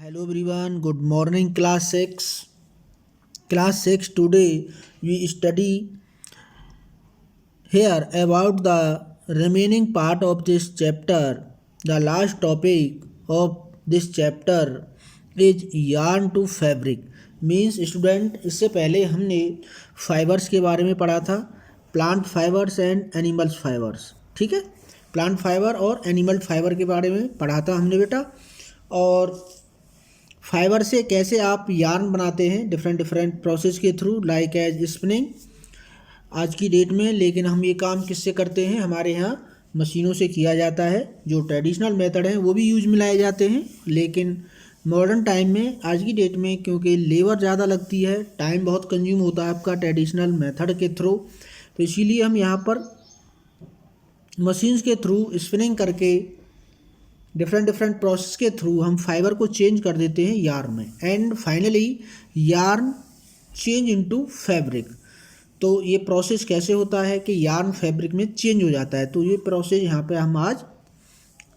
Hello everyone, good morning class 6. Class 6 today we study here about the remaining part of this chapter. The last topic of this chapter is yarn to fabric. Means student इससे पहले हमने fibres के बारे में पढ़ा था, plant fibres and animals fibres. ठीक है, प्लांट फाइबर और एनिमल फाइबर के बारे में पढ़ा था हमने बेटा. और फाइबर से कैसे आप यार्न बनाते हैं डिफरेंट प्रोसेस के थ्रू, लाइक एज स्पिनिंग आज की डेट में. लेकिन हम ये काम किससे करते हैं, हमारे यहाँ मशीनों से किया जाता है. जो ट्रेडिशनल मेथड हैं वो भी यूज में लाए जाते हैं, लेकिन मॉडर्न टाइम में आज की डेट में क्योंकि लेबर ज़्यादा लगती है, टाइम बहुत कंज्यूम होता है आपका ट्रेडिशनल मेथड के थ्रू, तो इसीलिए हम यहाँ पर मशीन्स के थ्रू स्पिनिंग करके डिफरेंट प्रोसेस के थ्रू हम फाइबर को चेंज कर देते हैं यार्न में, and finally yarn change into fabric. तो ये प्रोसेस कैसे होता है कि यार्न फैब्रिक में चेंज हो जाता है, तो ये प्रोसेस यहाँ पे हम आज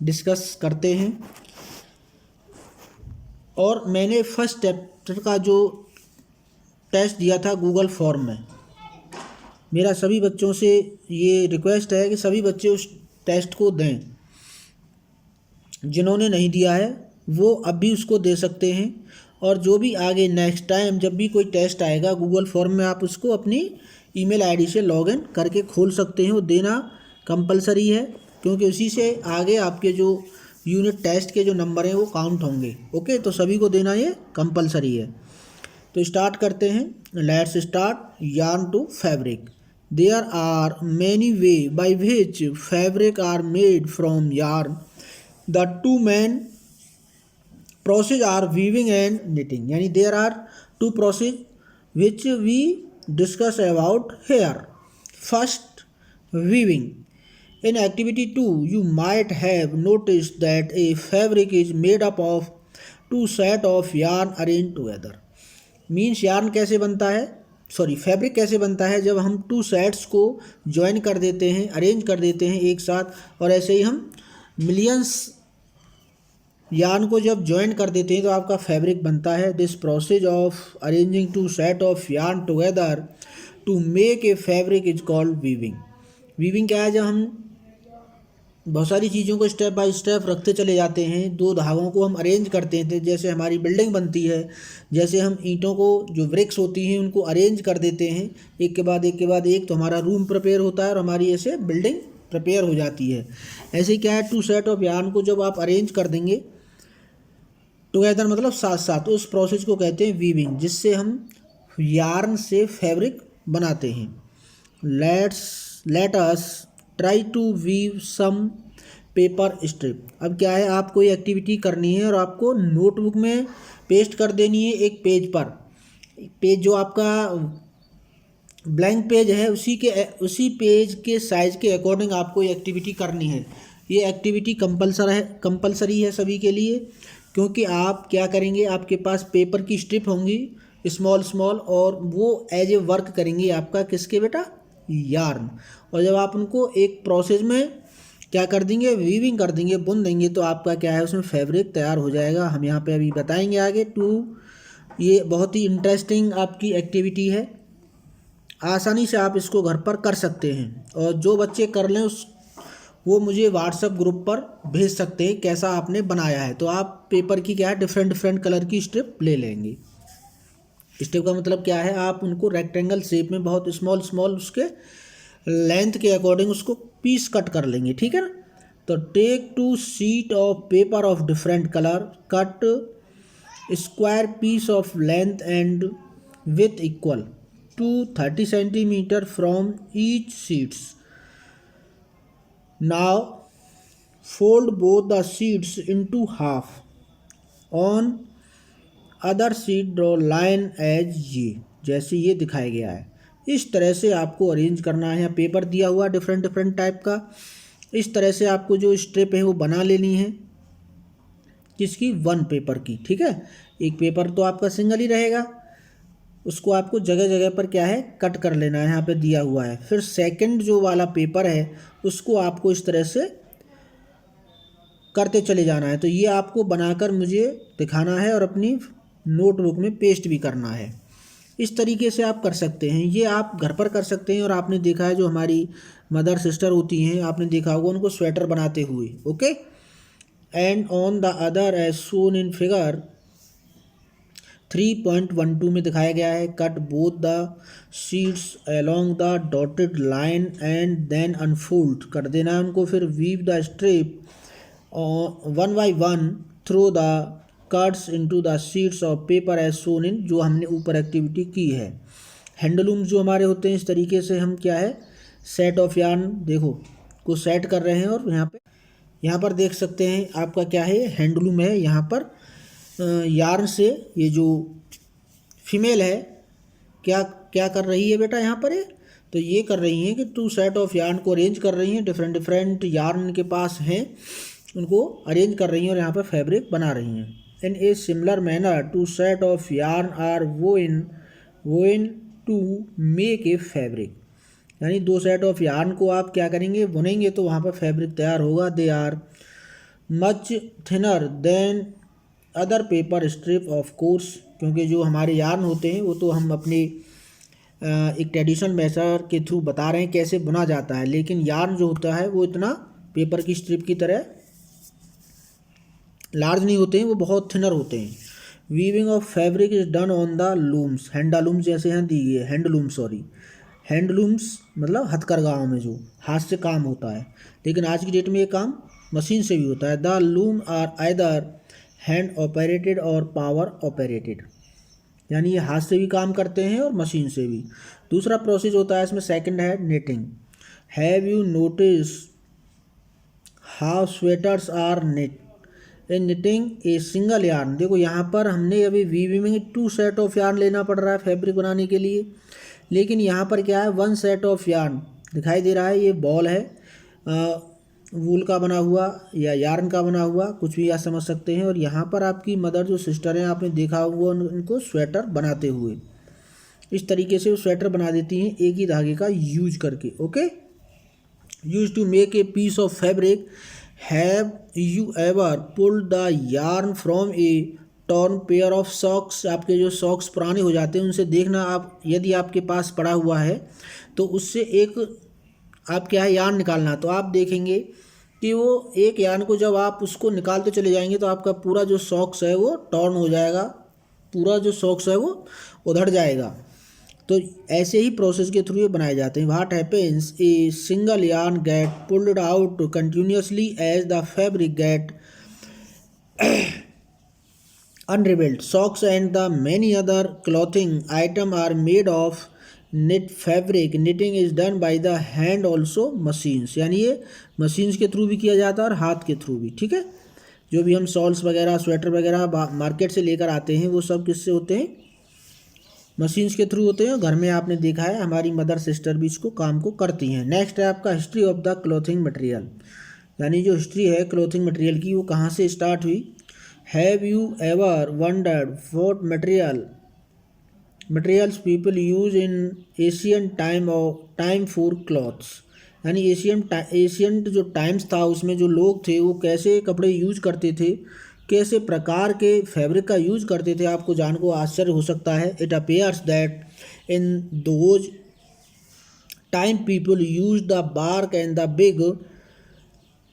डिस्कस करते हैं. और मैंने फर्स्ट चैप्टर का जो टेस्ट दिया था गूगल फॉर्म में, मेरा सभी बच्चों से ये रिक्वेस्ट है कि सभी बच्चे उस टेस्ट को दें. जिन्होंने नहीं दिया है वो अब भी उसको दे सकते हैं, और जो भी आगे नेक्स्ट टाइम जब भी कोई टेस्ट आएगा गूगल फॉर्म में आप उसको अपनी ईमेल आईडी से लॉगिन करके खोल सकते हैं. वो देना कंपलसरी है, क्योंकि उसी से आगे आपके जो यूनिट टेस्ट के जो नंबर हैं वो काउंट होंगे. ओके, तो सभी को देना ये कंपलसरी है. तो स्टार्ट करते हैं. Let's start. Yarn to fabric. There are many way by which fabric are made from yarn. The two main process are weaving and knitting. यानी there are two process which we discuss about here. First, weaving. In activity 2, you might have noticed that a fabric is made up of two set of yarn arranged together. Means yarn कैसे बनता है, fabric कैसे बनता है जब हम two sets को join कर देते हैं, अरेंज कर देते हैं एक साथ, और ऐसे ही हम मिलियंस यार्न को जब ज्वाइन कर देते हैं तो आपका फैब्रिक बनता है. This process of arranging two set of yarn together to make a fabric is called weaving. Weaving क्या है, जब हम बहुत सारी चीज़ों को स्टेप बाय स्टेप रखते चले जाते हैं, दो धागों को हम अरेंज करते हैं, जैसे हमारी बिल्डिंग बनती है, जैसे हम ईंटों को जो ब्रिक्स होती हैं उनको अरेंज कर देते हैं एक के बाद एक, तो हमारा रूम प्रिपेयर होता है और हमारी ऐसे बिल्डिंग प्रिपेयर हो जाती है. ऐसे क्या है, टू सेट ऑफ यार्न को जब आप अरेंज कर देंगे टुगेदर मतलब साथ साथ, उस प्रोसेस को कहते हैं वीविंग, जिससे हम यार्न से फैब्रिक बनाते हैं. Let us try to weave some paper strip. अब क्या है, आपको ये एक्टिविटी करनी है और आपको नोटबुक में पेस्ट कर देनी है एक पेज पर. पेज जो आपका ब्लैंक पेज है उसी पेज के साइज़ के अकॉर्डिंग आपको ये एक्टिविटी करनी है. ये एक्टिविटी कंपलसरी है सभी के लिए, क्योंकि आप क्या करेंगे, आपके पास पेपर की स्ट्रिप होंगी स्मॉल, और वो एज ए वर्क करेंगी आपका किसके बेटा, यार्न. और जब आप उनको एक प्रोसेस में क्या कर देंगे, वीविंग कर देंगे, बुन देंगे, तो आपका क्या है उसमें फैब्रिक तैयार हो जाएगा. हम यहाँ पे अभी बताएंगे आगे. ये बहुत ही इंटरेस्टिंग आपकी एक्टिविटी है, आसानी से आप इसको घर पर कर सकते हैं. और जो बच्चे कर लें वो मुझे व्हाट्सएप ग्रुप पर भेज सकते हैं कैसा आपने बनाया है. तो आप पेपर की क्या है डिफरेंट कलर की स्ट्रिप ले लेंगे. स्ट्रिप का मतलब क्या है, आप उनको रेक्टेंगल शेप में बहुत स्मॉल उसके लेंथ के अकॉर्डिंग उसको पीस कट कर लेंगे. ठीक है ना. तो take two sheet of paper of different colour, cut square piece of length and with equal to 30 centimeter from each sheets. Now fold both the sheets into half. On other sheet draw line as ये, जैसे ये दिखाया गया है. इस तरह से आपको अरेंज करना है. यहाँ पेपर दिया हुआ डिफरेंट टाइप का, इस तरह से आपको जो स्ट्रिप है वो बना लेनी है. किसकी, वन पेपर की. ठीक है, एक पेपर तो आपका सिंगल ही रहेगा, उसको आपको जगह जगह पर क्या है कट कर लेना है, यहाँ पे दिया हुआ है. फिर सेकंड जो वाला पेपर है उसको आपको इस तरह से करते चले जाना है। तो ये आपको बनाकर मुझे दिखाना है और अपनी नोटबुक में पेस्ट भी करना है। इस तरीके से आप कर सकते हैं, ये आप घर पर कर सकते हैं। और आपने देखा है जो हमारी मदर सिस्टर होती हैं, आपने देखा होगा उनको स्वेटर बनाते हुए। Okay, and on the other edge shown in figure 3.12 में दिखाया गया है, cut both the sheets along the dotted line and then unfold, कर देना है उनको, फिर weave the strip one by one through the cuts into the sheets of paper as shown in, जो हमने ऊपर एक्टिविटी की है। हैंडलूम्स जो हमारे होते हैं, इस तरीके से हम क्या है सेट ऑफ यार्न देखो को सेट कर रहे हैं। और यहाँ पर देख सकते हैं आपका क्या है हैंडलूम है। यहाँ पर यार्न से ये जो फीमेल है क्या क्या कर रही है बेटा यहाँ पर है, तो ये कर रही हैं कि 2 सेट ऑफ यार्न को अरेंज कर रही हैं। डिफरेंट डिफरेंट यार्न के पास हैं, उनको अरेंज कर रही हैं और यहाँ पर फैब्रिक बना रही हैं। In a similar manner 2 set of yarn are woven to make a fabric, यानी 2 सेट ऑफ यार्न को आप क्या करेंगे बुनेंगे तो वहाँ पर फैब्रिक तैयार होगा। They are much thinner than other paper strip of course, क्योंकि जो हमारे यार्न होते हैं वो तो हम अपने एक ट्रेडिशनल मेथड के थ्रू बता रहे हैं कैसे बुना जाता है, लेकिन यार्न जो होता है वो इतना पेपर की स्ट्रिप की तरह लार्ज नहीं होते हैं, वो बहुत थिनर होते हैं। Weaving of fabric is done on the looms, handloom जैसे यहाँ दी गई है, हैंडलूम्स मतलब हथकरघाओं में जो हाथ से काम होता है, लेकिन आज की डेट में ये काम मशीन से भी होता है। The loom are either hand operated और पावर ऑपरेटेड, यानी ये हाथ से भी काम करते हैं और मशीन से भी। दूसरा प्रोसेस होता है इसमें सेकंड है knitting. Have you notice how sweaters are knit in knitting a single yarn. देखो यहाँ पर हमने अभी वीविंग में 2 सेट ऑफ यार्न लेना पड़ रहा है फैब्रिक बनाने के लिए, लेकिन यहाँ पर क्या है 1 सेट ऑफ यार्न दिखाई दे रहा है। ये बॉल है वूल का बना हुआ या यार्न का बना हुआ, कुछ भी आप समझ सकते हैं। और यहाँ पर आपकी मदर जो सिस्टर हैं आपने देखा होगा उनको स्वेटर बनाते हुए, इस तरीके से वो स्वेटर बना देती हैं एक ही धागे का यूज करके। Okay, use to make a piece of fabric. Have you ever pulled the yarn from a torn pair of socks. आपके जो सॉक्स पुराने हो जाते हैं उनसे देखना आप, यदि आपके पास पड़ा हुआ है तो उससे एक आप क्या है यार्न निकालना, तो आप देखेंगे कि वो एक यार्न को जब आप उसको निकालते चले जाएंगे तो आपका पूरा जो सॉक्स है वो टॉर्न हो जाएगा, पूरा जो सॉक्स है वो उधड़ जाएगा। तो ऐसे ही प्रोसेस के थ्रू ये बनाए जाते हैं। What happens a single yarn get pulled out continuously as the fabric get unraveled. Socks and the many other clothing item are made of knit fabric. Knitting is done by the hand also machines, यानी ये machines के through भी किया जाता है और हाथ के थ्रू भी। ठीक है, जो भी हम शॉल्स वगैरह स्वेटर वगैरह मार्केट से लेकर आते हैं वो सब किससे होते हैं, मशीन्स के थ्रू होते हैं। घर में आपने देखा है हमारी मदर सिस्टर भी इसको काम को करती हैं। नेक्स्ट है आपका history of the clothing material, यानी जो हिस्ट्री है क्लॉथिंग मटेरियल की वो कहाँ से स्टार्ट हुई। Have you ever wondered what materials people use in ancient time for clothes, यानी एशियंट जो टाइम्स था उसमें जो लोग थे वो कैसे कपड़े यूज करते थे, कैसे प्रकार के फैब्रिक का यूज करते थे, आपको जान को आश्चर्य हो सकता है। It appears that in those time people use the bark and the big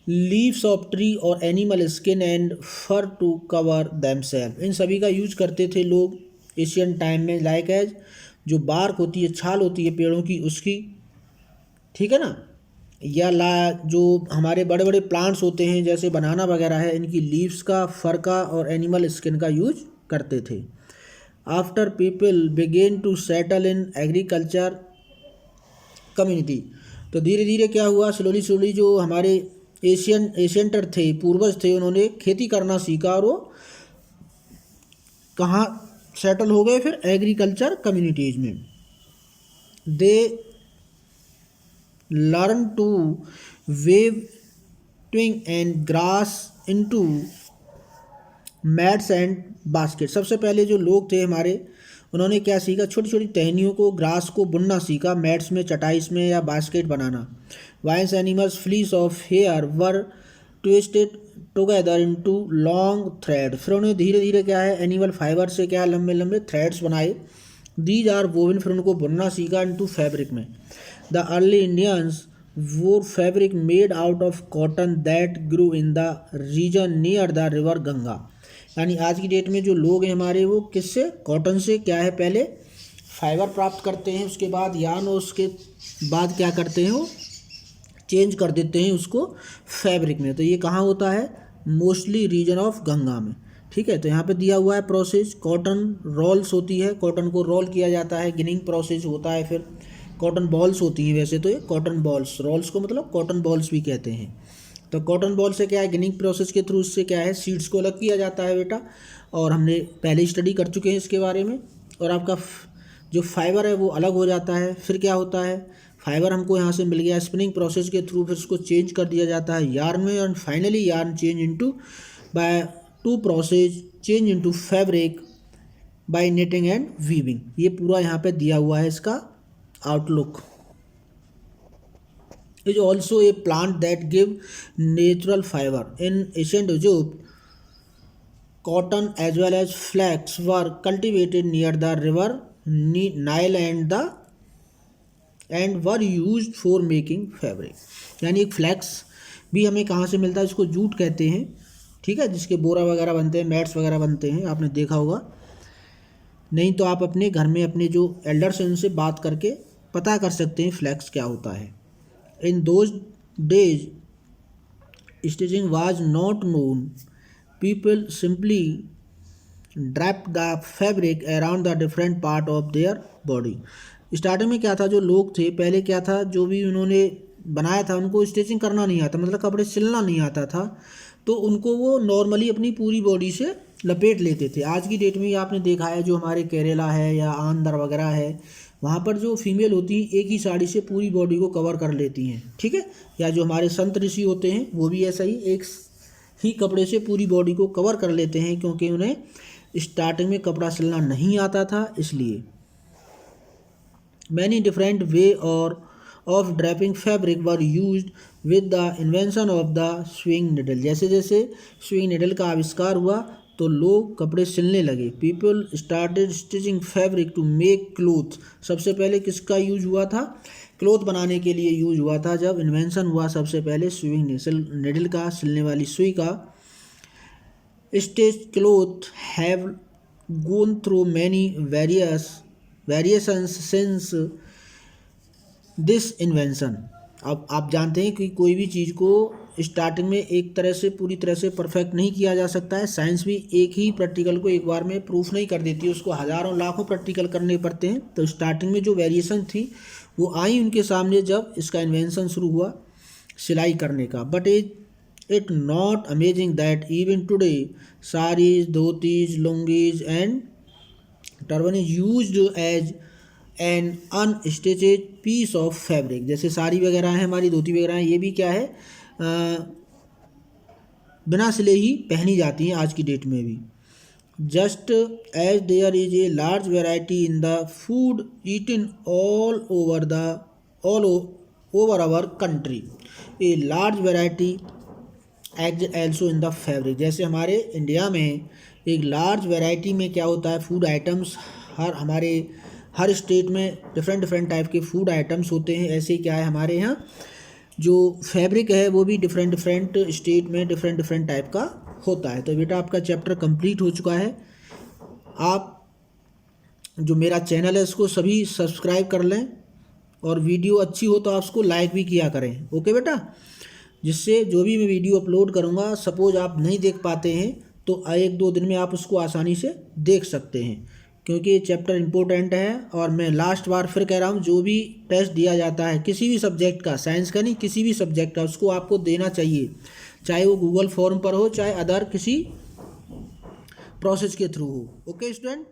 leaves of tree और animal skin and fur to cover themselves. इन सभी का यूज करते थे लोग एशियन टाइम में, लाइक एज जो बार्क होती है, छाल होती है पेड़ों की उसकी, ठीक है ना, या जो हमारे बड़े बड़े प्लांट्स होते हैं जैसे बनाना वगैरह है, इनकी लीव्स का, फर का और एनिमल स्किन का यूज करते थे। After people begin to settle in agriculture community, तो धीरे धीरे क्या हुआ, स्लोली जो हमारे एशियंटर थे, पूर्वज थे, उन्होंने खेती करना सीखा और वो कहाँ सेटल हो गए फिर एग्रीकल्चर कम्युनिटीज़ में। They learn to weave twig and grass into mats and basket. सबसे पहले जो लोग थे हमारे, उन्होंने क्या सीखा, छोटी छोटी टहनियों को, ग्रास को बुनना सीखा, मैट्स में, चटाइस में या बास्केट बनाना। Vines animals fleece of hair were twisted together into long thread, फिर उन्हें धीरे धीरे क्या है एनिमल फाइबर से क्या लंबे लंबे थ्रेड्स बनाए। दीज आर वोवन, फिर उनको बुनना सीखा इनटू फैब्रिक में। The early Indians wore fabric made out of cotton that grew in the region near the river Ganga, यानी आज की डेट में जो लोग हैं हमारे वो किससे, कॉटन से क्या है पहले फाइबर प्राप्त करते हैं, उसके बाद यार्न और उसके बाद क्या करते हैं वो चेंज कर देते हैं उसको फैब्रिक में। तो ये कहाँ होता है, मोस्टली रीजन ऑफ गंगा में। ठीक है, तो यहाँ पे दिया हुआ है प्रोसेस, कॉटन रोल्स होती है, कॉटन को रोल किया जाता है, गिनिंग प्रोसेस होता है, फिर कॉटन बॉल्स होती हैं, वैसे तो ये कॉटन बॉल्स, रोल्स को मतलब कॉटन बॉल्स भी कहते हैं। तो कॉटन बॉल से क्या है गिनिंग प्रोसेस के थ्रू उससे क्या है सीड्स को अलग किया जाता है बेटा, और हमने पहले स्टडी कर चुके हैं इसके बारे में। और आपका जो फाइबर है वो अलग हो जाता है, फिर क्या होता है फाइबर हमको यहाँ से मिल गया स्पिनिंग प्रोसेस के थ्रू, फिर उसको चेंज कर दिया जाता है यार्न में, और finally yarn change into by two process change into fabric by knitting and weaving. ये पूरा यहाँ पे दिया हुआ है इसका outlook. Is also a plant that give natural fibre in ancient Egypt, cotton as well as flax were cultivated near the river Nile and were used for making fabric. यानी एक फ्लैक्स भी हमें कहाँ से मिलता है, इसको जूट कहते हैं। ठीक है, जिसके बोरा वगैरह बनते हैं, मैट्स वगैरह बनते हैं, आपने देखा होगा। नहीं तो आप अपने घर में अपने जो एल्डर्स हैं उनसे बात करके पता कर सकते हैं फ्लैक्स क्या होता है। In those days stitching was not known, people simply drape the fabric around the different part of their body. Starting में क्या था, जो लोग थे पहले क्या था, जो भी उन्होंने बनाया था उनको स्टिचिंग करना नहीं आता, मतलब कपड़े सिलना नहीं आता था, तो उनको वो नॉर्मली अपनी पूरी बॉडी से लपेट लेते थे। आज की डेट में आपने देखा है जो हमारे केरला है या आंध्र वगैरह है, वहाँ पर जो फीमेल होती हैं एक ही साड़ी से पूरी बॉडी को कवर कर लेती हैं। ठीक है, या जो हमारे संत ऋषि होते हैं वो भी ऐसा ही एक ही कपड़े से पूरी बॉडी को कवर कर लेते हैं, क्योंकि उन्हें स्टार्टिंग में कपड़ा सिलना नहीं आता था इसलिए। मैनी डिफरेंट वे और of draping fabric were used with the invention of the swing needle. जैसे जैसे स्विंग निडल का आविष्कार हुआ तो लोग कपड़े सिलने लगे। People started stitching fabric to make cloth. सबसे पहले किसका यूज हुआ था, क्लोथ बनाने के लिए यूज हुआ था, जब इन्वेंशन हुआ सबसे पहले स्विंग निडल का, सिलने वाली सुई का। Stitch cloth have gone through many variations since this invention. अब आप जानते हैं कि कोई भी चीज़ को स्टार्टिंग में एक तरह से पूरी तरह से परफेक्ट नहीं किया जा सकता है। साइंस भी एक ही प्रैक्टिकल को एक बार में प्रूफ नहीं कर देती है, उसको हज़ारों लाखों प्रैक्टिकल करने पड़ते हैं। तो स्टार्टिंग में जो वेरिएशन थी वो आई उनके सामने जब इसका इन्वेंशन शुरू हुआ सिलाई करने का। But it not amazing that even today saris, dhotis, lungis and turban is used as an unstitched piece of fabric. जैसे साड़ी वगैरह है हमारी, धोती वगैरह है, ये भी क्या है बिना सिले ही पहनी जाती हैं आज की डेट में भी। Just as there is a large variety in the food eaten all over our country, a large variety also in the fabric. जैसे हमारे इंडिया में एक लार्ज वैरायटी में क्या होता है फूड आइटम्स, हर स्टेट में डिफरेंट टाइप के फूड आइटम्स होते हैं। ऐसे ही क्या है हमारे यहाँ जो फैब्रिक है वो भी डिफरेंट स्टेट में डिफरेंट टाइप का होता है। तो बेटा आपका चैप्टर कंप्लीट हो चुका है। आप जो मेरा चैनल है इसको सभी सब्सक्राइब कर लें, और वीडियो अच्छी हो तो आप उसको लाइक भी किया करें। ओके बेटा, जिससे जो भी मैं वीडियो अपलोड करूँगा, सपोज आप नहीं देख पाते हैं तो 1-2 दिन में आप उसको आसानी से देख सकते हैं, क्योंकि ये चैप्टर इम्पोर्टेंट है। और मैं लास्ट बार फिर कह रहा हूँ, जो भी टेस्ट दिया जाता है किसी भी सब्जेक्ट का, साइंस का नहीं किसी भी सब्जेक्ट का, उसको आपको देना चाहिए, चाहे वो गूगल फॉर्म पर हो चाहे अदर किसी प्रोसेस के थ्रू हो। Okay student.